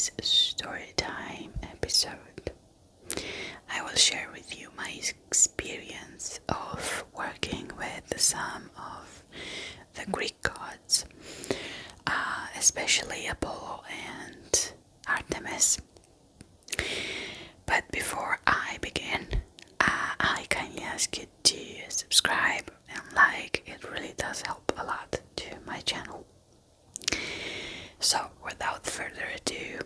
today's storytime episode, I will share with you my experience of working with some of the Greek gods, especially Apollo and Artemis. But before I begin, I kindly ask you to subscribe and like. It really does help a lot to my channel. So without further ado,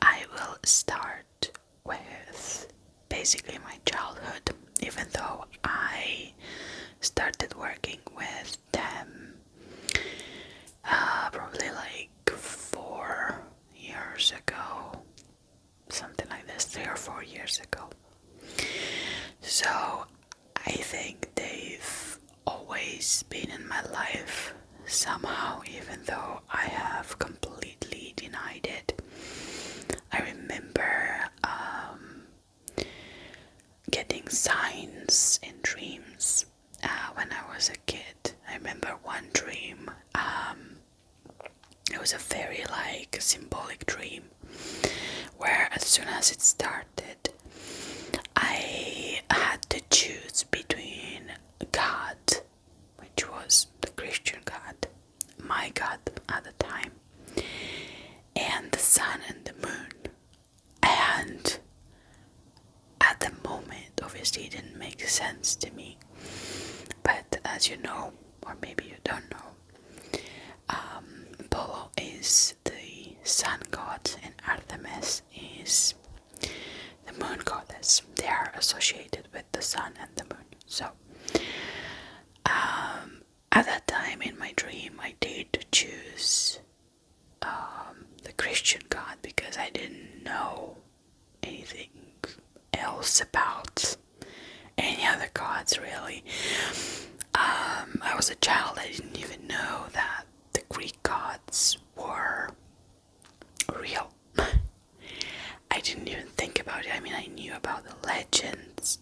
I will start with basically my childhood, even though I started working with them probably like 4 years ago, something like this, 3 or 4 years ago. So I think they've always been in my life somehow, even though I have completely denied it. I remember getting signs in dreams when I was a kid. I remember one dream, it was a very symbolic dream, where as soon as it started, I had to choose between God, which was the Christian God, my God at the time, and the sun and the moon. And at the moment, obviously it didn't make sense to me, but as you know, or maybe you don't know, Apollo is the sun god and Artemis is the moon goddess. They are associated with the sun and the moon. So at that time in my dream, I did choose the Christian God because I didn't know anything else about any other gods, really. I was a child, I didn't even know that the Greek gods were real. I didn't even think about it. I mean, I knew about the legends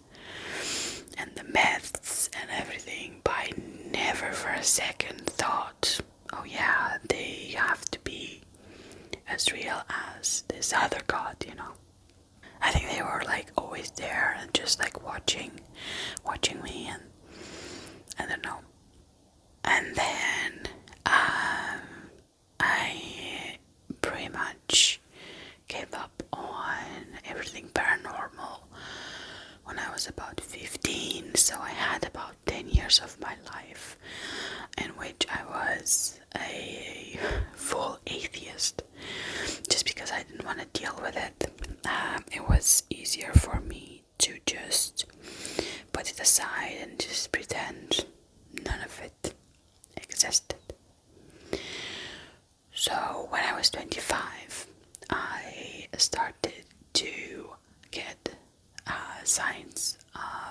and the myths and everything, but I never for a second thought, oh yeah, they have to be as real as this other god, you know. I think they were always there and just watching me, and I don't know. And then I pretty much gave up on everything paranormal when I was about 15, so I had about 10 years of my life in which I was a full atheist, just because I didn't want to deal with it. It was easier for me to just put it aside and just pretend none of it existed. So when I was 25, I started to get signs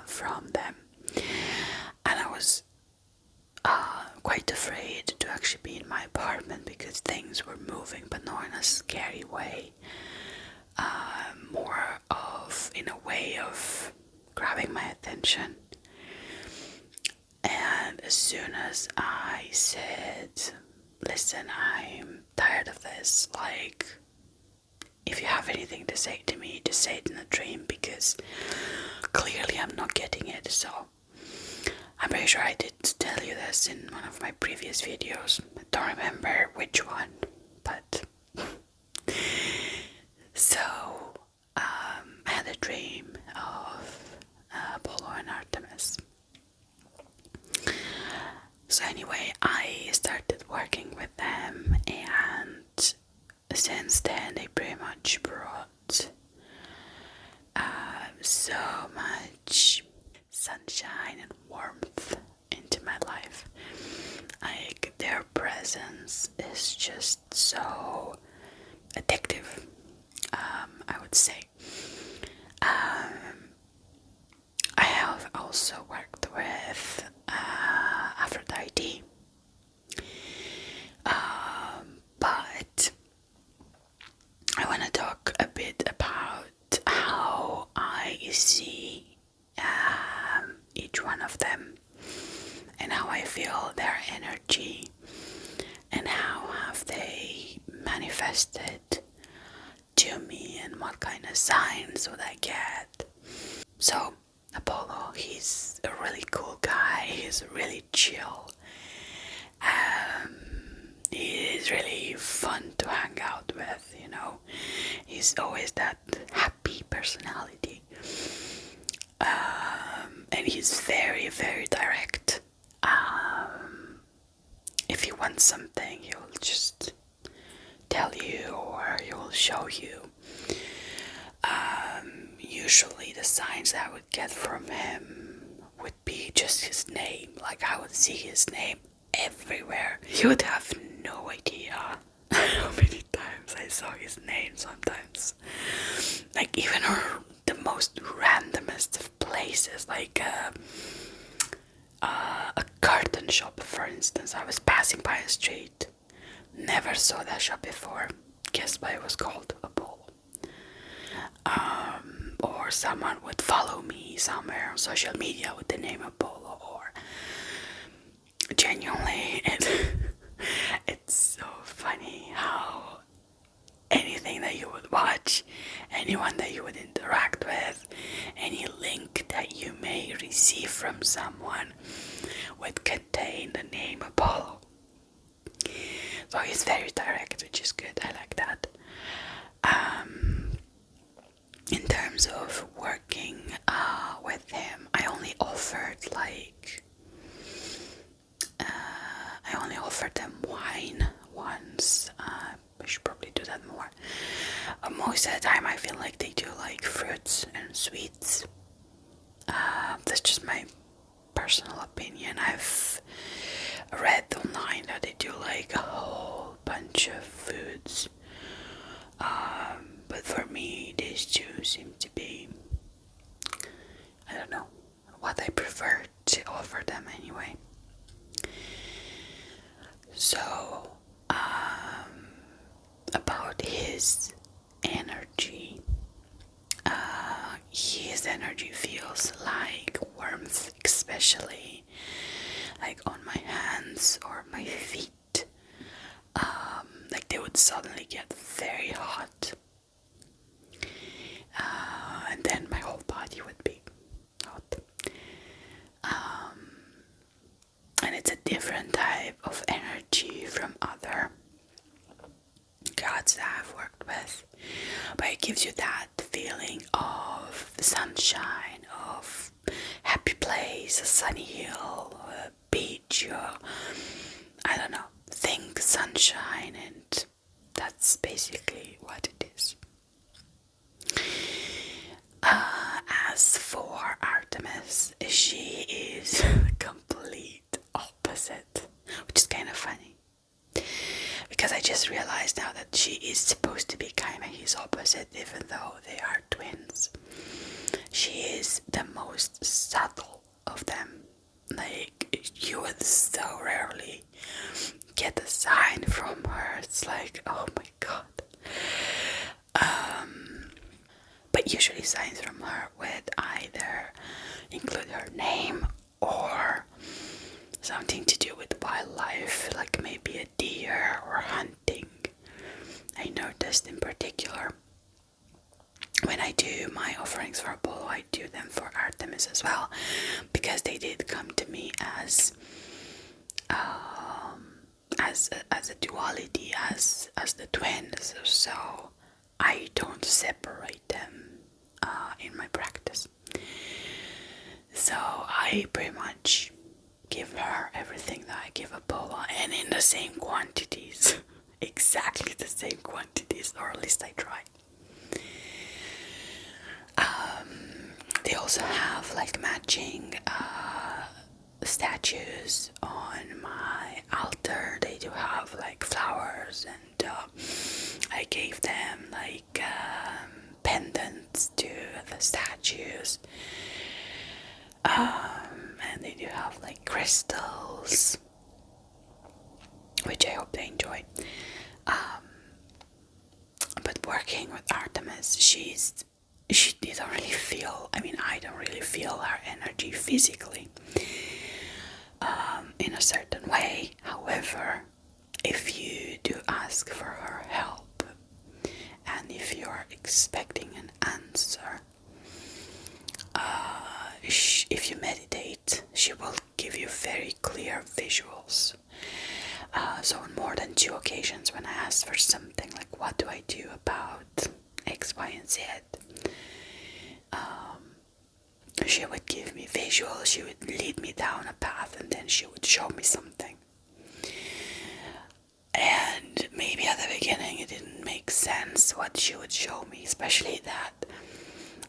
from them, and I was quite afraid to actually be in my apartment because things were moving, but not in a scary way, more of in a way of grabbing my attention. And as soon as I said, listen, I'm tired of this, if you have anything to say to me, just say it in a dream, because clearly I'm not getting it. So I'm pretty sure I did tell you this in one of my previous videos. I don't remember which one, but so I had a dream of Apollo and Artemis. So anyway, I started working with them, and since then they pretty much brought so much sunshine and warmth into my life. Their presence is just so addictive, I would say. I have also worked with Aphrodite, but I want to talk a bit about how I see each one of them and how I feel their energy and how have they manifested to me and what kind of signs would I get. So Apollo, he's a really cool guy, he's really chill. He's really fun to hang out with, you know. He's always that happy personality. And he's very, very direct. If he wants something, he'll just tell you or he will show you. Usually the signs that I would get from him would be just his name. Like I would see his name everywhere. You would have no idea how many times I saw his name sometimes. Like even the most randomest of places, like a curtain shop, for instance. I was passing by a street, never saw that shop before. Guess what it was called? Apollo. Or someone would follow me somewhere on social media with the name Apollo, or genuinely, it's so funny how anything that you would watch, anyone that you would interact with, any link that you may receive from someone would contain the name Apollo. So he's very direct, which is good. I like that. In terms of working with him, I only offered them wine once. I should probably do that more. Most of the time I feel like they do like fruits and sweets. That's just my personal opinion. I've read online that they do like a whole bunch of foods. But for me, these two seem to be, I don't know, what I prefer to offer them anyway. So, about his energy. His energy feels like warmth, especially like on my hands or my feet. Like they would suddenly get very hot. And then my whole body would be hot. And it's a different type of energy from other gods that I've worked with. But it gives you that feeling of sunshine, of happy place, a sunny hill, a beach, I don't know, think sunshine, and that's basically what it is. As for Artemis, she is the complete opposite, which is kind of funny. Because I just realized now that she is supposed to be kind of his opposite, even though they are twins. She is the most subtle of them. Like, you would so rarely get a sign from her. It's like, oh my god. But usually signs from her would either include her name or something to do with wildlife, like maybe a deer or hunting. I noticed in particular when I do my offerings for Apollo, I do them for Artemis as well, because they did come to me as a duality, as the twins. So I don't separate them in my practice. So I pretty much give her everything that I give Apollo, and in the same quantities. Exactly the same quantities, or at least I try. They also have like matching statues on my altar. They do have like flowers, and I gave them like pendants to the statues. And they do have like crystals, which I hope they enjoy. But working with Artemis, she don't really feel, I don't really feel her energy physically in a certain way. However, if you do ask for her help and and if you're expecting an answer, if you meditate, she will give you very clear visuals. So on more than 2 occasions, when I asked for something like, what do I do about X, Y, and Z, she would give me visuals, she would lead me down a path, and then she would show me something. And maybe at the beginning it didn't make sense what she would show me, especially that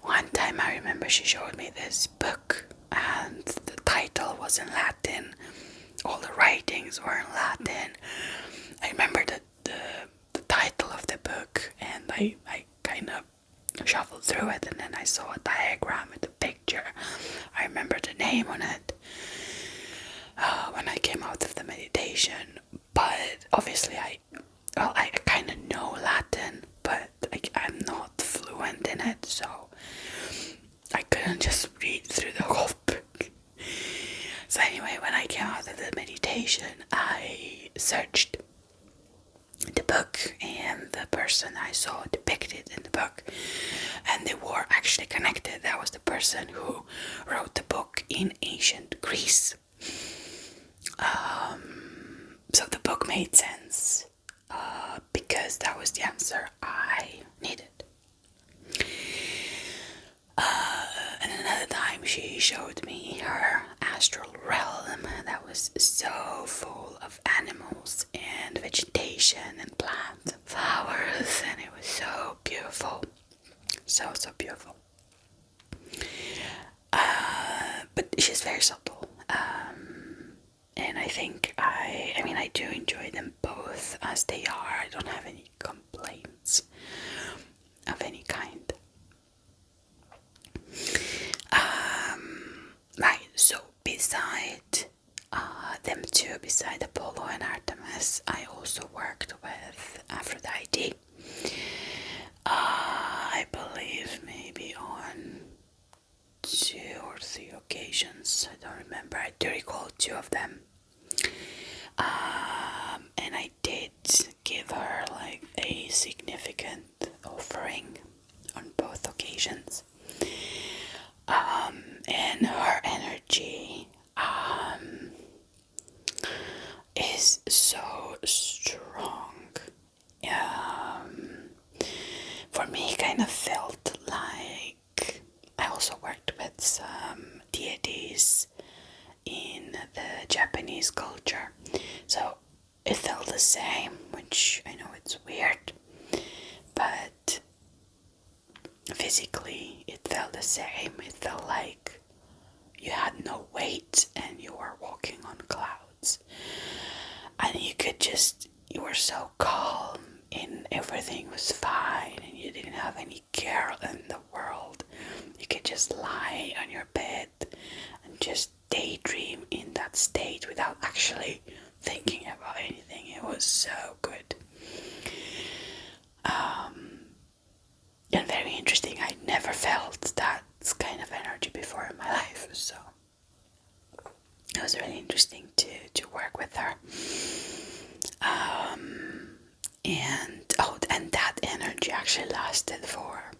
one time I remember she showed me this book and the title was in Latin, all the writings were in Latin. I remember the title of the book, and I kind of shuffled through it, and then I saw a diagram with a picture. I remember the name on it when I came out of the meditation, but obviously I kind of know Latin, but I'm not fluent in it, so I couldn't just read through the whole book. So anyway, when I came out of the meditation, I searched the book and the person I saw depicted in the book, and they were actually connected. That was the person who wrote the book in ancient Greece. So the book made sense because that was the answer I needed. And another time she showed me her astral realm that was so full of animals and vegetation and plants and flowers, and it was so beautiful. So beautiful. But she's very subtle. And I think I do enjoy them both as they are. I don't have any complaints of any kind. Right, so beside them two, beside Apollo and Artemis, I also worked with Aphrodite. I believe maybe on 2 or 3 occasions. I don't remember. I do recall 2 of them. And I did give her like a significant offering on both occasions. And her energy is so strong. For me, kind of felt like I also worked with some deities in the Japanese culture, so it felt the same, which I know it's weird, but physically it felt the same. It felt like you had no weight and you were walking on clouds, and you were so calm and everything was fine, and you didn't have any care in the world. You could just lie on your bed and just daydream in that state without actually thinking about anything. It was so good. And very interesting. I never felt that kind of energy before in my life, so it was really interesting to work with her. And that energy actually lasted for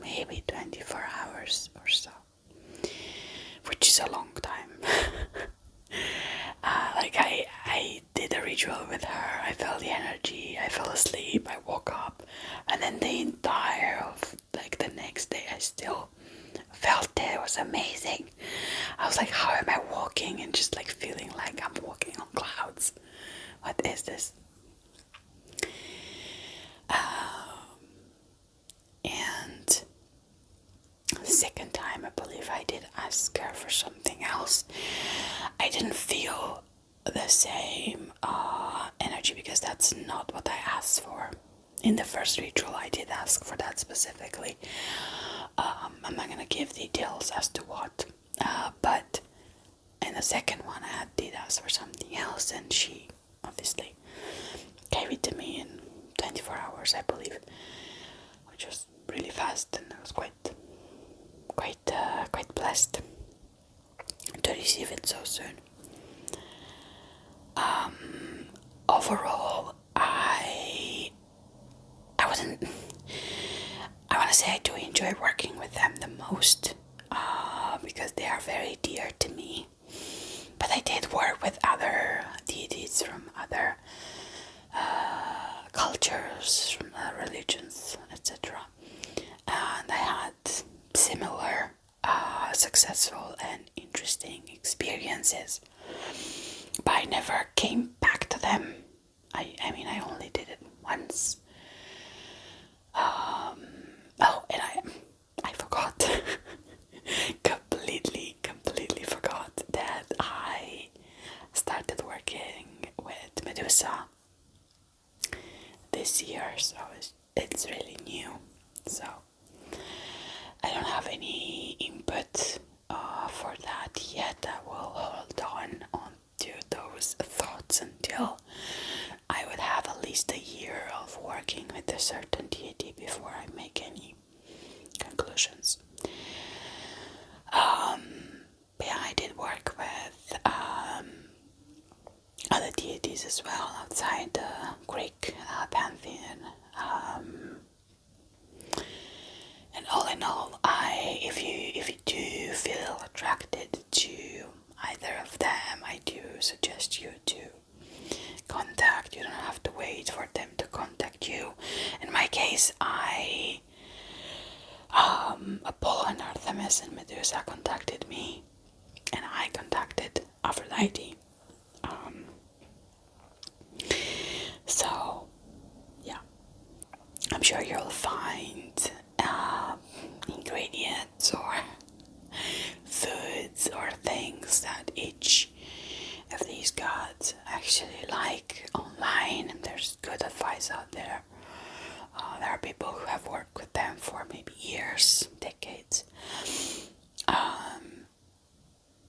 maybe 24 hours or so, which is a long time. I did a ritual with her, I felt the energy, I fell asleep, I woke up, and then the entire of the next day I still felt it. It was amazing. I was like, how am I walking and just feeling like I'm walking on clouds? What is this? And the second time, I believe I did ask her for something else. I didn't feel the same energy because that's not what I asked for. In the first ritual, I did ask for that specifically. I'm not gonna give details as to what, but in the second one, I did ask for something else, and she obviously gave it to me in 24 hours, I believe, which was really fast, and I was quite blessed to receive it so soon. Overall, I wasn't say I do enjoy working with them the most because they are very dear to me. But I did work with other deities from other cultures, from other religions, etc. And I had similar successful and interesting experiences. But I never came back to them. I mean, I only did it once. Oh, and I forgot. completely forgot that I started working with Medusa this year, so it's really new. So I don't have any input for that yet. I will hold on to those thoughts until I would have at least a year of working with a certain deity before I make any conclusions. But yeah, I did work with other deities as well outside the Greek Pantheon. And all in all, if you do feel attracted to either of them, I do suggest you to contact. You don't have to wait for them to contact you. In my case, Apollo and Artemis and Medusa contacted me, and I contacted Aphrodite. So yeah, I'm sure you'll find ingredients or foods or things that each of these gods actually like online, and there's good advice out there. There are people who have worked with them for maybe years, decades.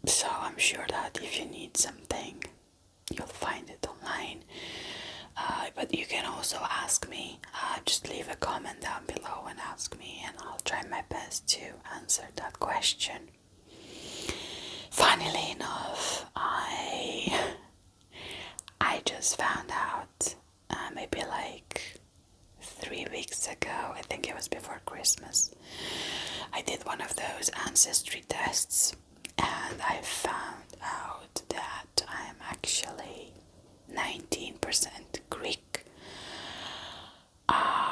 So I'm sure that if you need something, you'll find it online. But you can also ask me. Just leave a comment down below and ask me, and I'll try my best to answer that question. Funnily enough, I just found out maybe like 3 weeks ago, I think it was before Christmas, I did one of those ancestry tests, and I found out that I'm actually 19% Greek,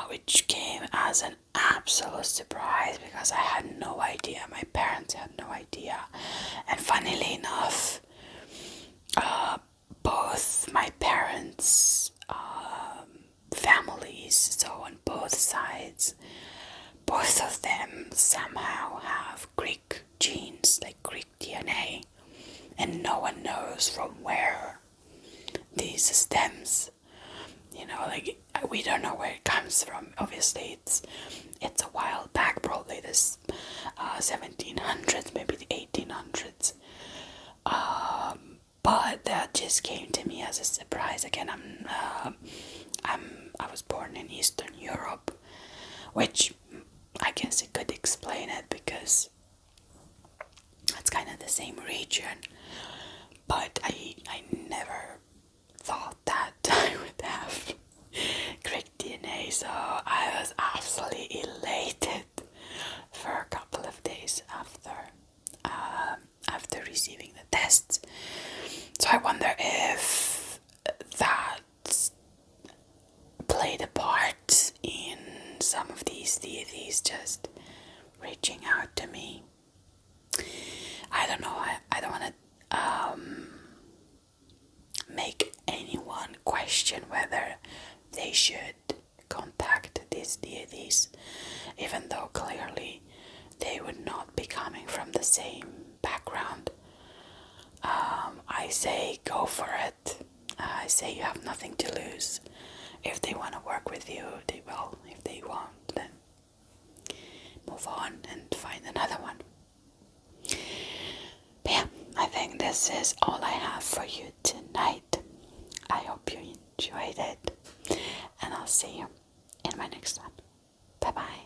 which came as an absolute surprise because I had no idea. My parents had no idea, and funnily enough, both my parents' families, so on both sides, both of them somehow have Greek genes, like Greek DNA, and no one knows from where this stems. You know, like, we don't know where it comes from. Obviously, it's a while back, probably this 1700s, maybe the 1800s. But that just came to me as a surprise. Again, I was born in Eastern Europe, which I guess it could explain it because it's kind of the same region. But I never thought that I would have Greek DNA, so I was absolutely elated for a couple of days after receiving the tests. So I wonder if that played a part in some of these deities just reaching out to me. I don't know. I don't want to make anyone question whether they should contact these deities, even though clearly they would not be coming from the same background. I say go for it. I say you have nothing to lose. If they want to work with you, they will. If they won't, then move on and find another one. But yeah, I think this is all I have for you tonight. I hope you enjoyed it, and I'll see you in my next one. Bye bye.